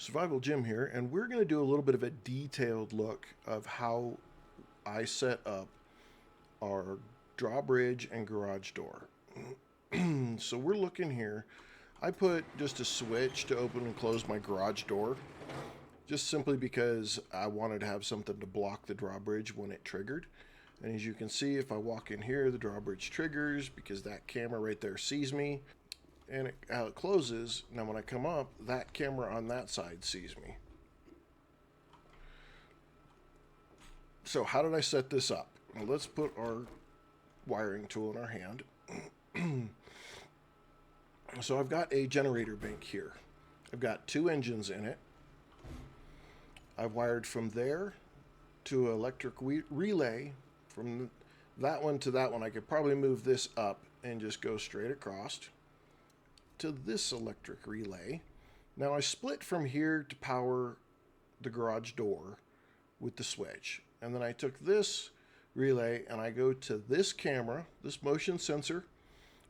Survival Jim here, and we're going to do a little bit of a detailed look of how I set up our drawbridge and garage door. So we're looking here. I put just a switch to open and close my garage door, just simply because I wanted to have something to block the drawbridge when it triggered. And as you can see, if I walk in here, the drawbridge triggers because that camera right there sees me. And how it closes, now when I come up, that camera on that side sees me. So how did I set this up? Well, let's put our wiring tool in our hand. So I've got a generator bank here. I've got two engines in it. I've wired from there to an electric relay. From that one to that one, I could probably move this up and just go straight across to this electric relay. Now I split from here to power the garage door with the switch. And then I took this relay and I go to this camera, this motion sensor,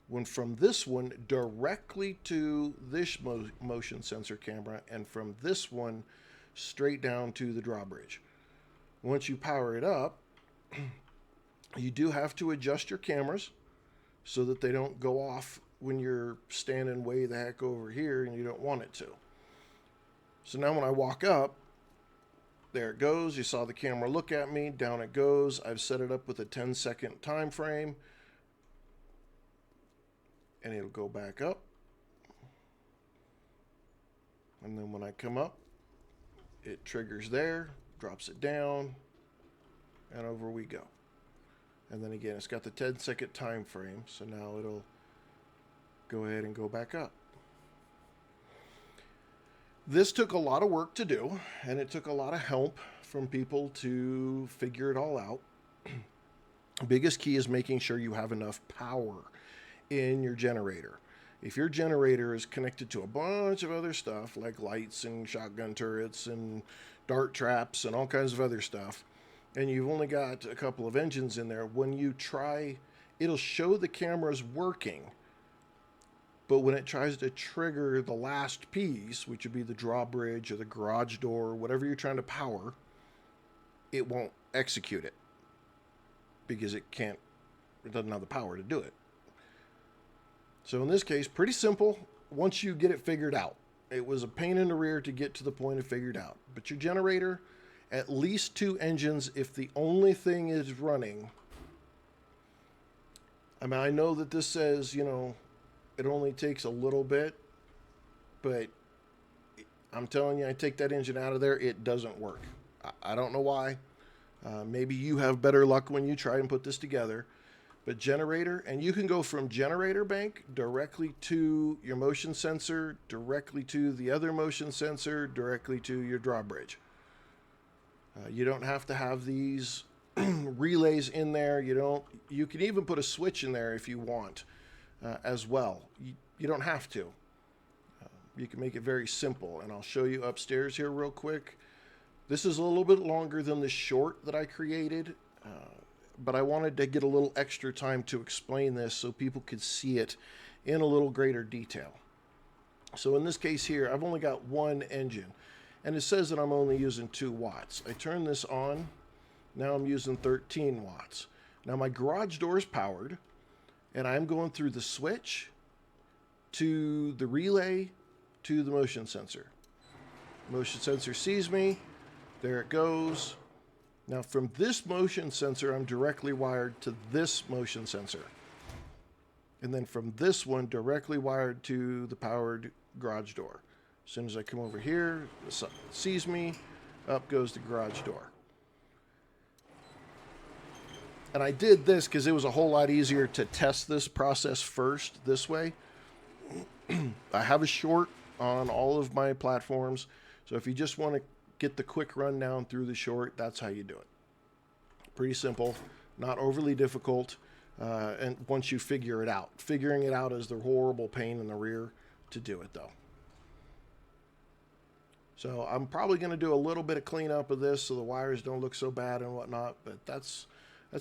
went from this one directly to this motion sensor camera, and from this one straight down to the drawbridge. Once you power it up, you do have to adjust your cameras so that they don't go off when you're standing way the heck over here and you don't want it to. So now when I walk up, there it goes. You saw the camera look at me. Down it goes. I've set it up with a 10-second time frame. And it'll go back up. And then when I come up, it triggers there, drops it down, and over we go. And then again, it's got the 10-second time frame, so now it'll go ahead and go back up. This took a lot of work to do, and it took a lot of help from people to figure it all out. Biggest key is making sure you have enough power in your generator. If your generator is connected to a bunch of other stuff like lights and shotgun turrets and dart traps and all kinds of other stuff, and you've only got a couple of engines in there, when you try, it'll show the cameras working, but when it tries to trigger the last piece, which would be the drawbridge or the garage door, whatever you're trying to power, it won't execute it because it doesn't have the power to do it. So in this case, pretty simple once you get it figured out. It was a pain in the rear to get to the point of figured out. But your generator, at least two engines if the only thing is running. I mean, I know that this says, it only takes a little bit, but I'm telling you, I take that engine out of there, it doesn't work. I don't know why. Maybe you have better luck when you try and put this together. But generator, and you can go from generator bank directly to your motion sensor, directly to the other motion sensor, directly to your drawbridge. You don't have to have these relays in there. You can even put a switch in there if you want as well. You don't have to. You can make it very simple, and I'll show you upstairs here real quick. This is a little bit longer than the short that I created. But I wanted to get a little extra time to explain this so people could see it in a little greater detail. So in this case here, I've only got one engine, and it says that I'm only using 2 watts. I turn this on, now I'm using 13 watts. Now my garage door is powered, and I'm going through the switch to the relay to the motion sensor. Motion sensor sees me, there it goes. Now from this motion sensor, I'm directly wired to this motion sensor. And then from this one, directly wired to the powered garage door. As soon as I come over here, the sun sees me, up goes the garage door. And I did this because it was a whole lot easier to test this process first this way. I have a short on all of my platforms. So if you just want to get the quick rundown through the short, that's how you do it. Pretty simple, not overly difficult, and once you figure it out. Figuring it out is the horrible pain in the rear to do it, though. So I'm probably going to do a little bit of cleanup of this so the wires don't look so bad and whatnot, but that's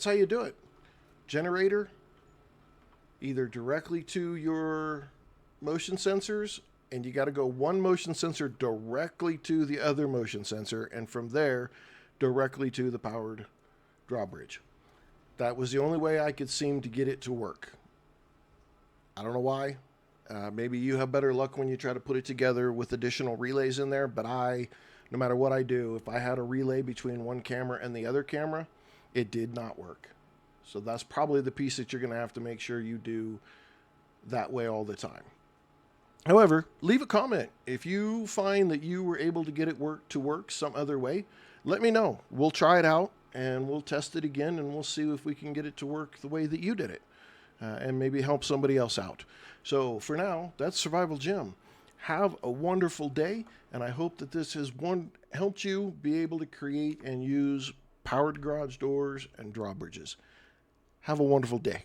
how you do it. Generator, either directly to your motion sensors and you got to go one motion sensor directly to the other motion sensor, and from there directly to the powered drawbridge. That was the only way I could seem to get it to work. I don't know why. Maybe you have better luck when you try to put it together with additional relays in there, but no matter what I do, if I had a relay between one camera and the other camera, it did not work. So that's probably the piece that you're going to have to make sure you do that way all the time. However, leave a comment. If you find that you were able to get it to work some other way, let me know. We'll try it out and we'll test it again, and we'll see if we can get it to work the way that you did it, and maybe help somebody else out. So for now, that's Survival Jim. Have a wonderful day, and I hope that this has helped you be able to create and use powered garage doors and drawbridges. Have a wonderful day.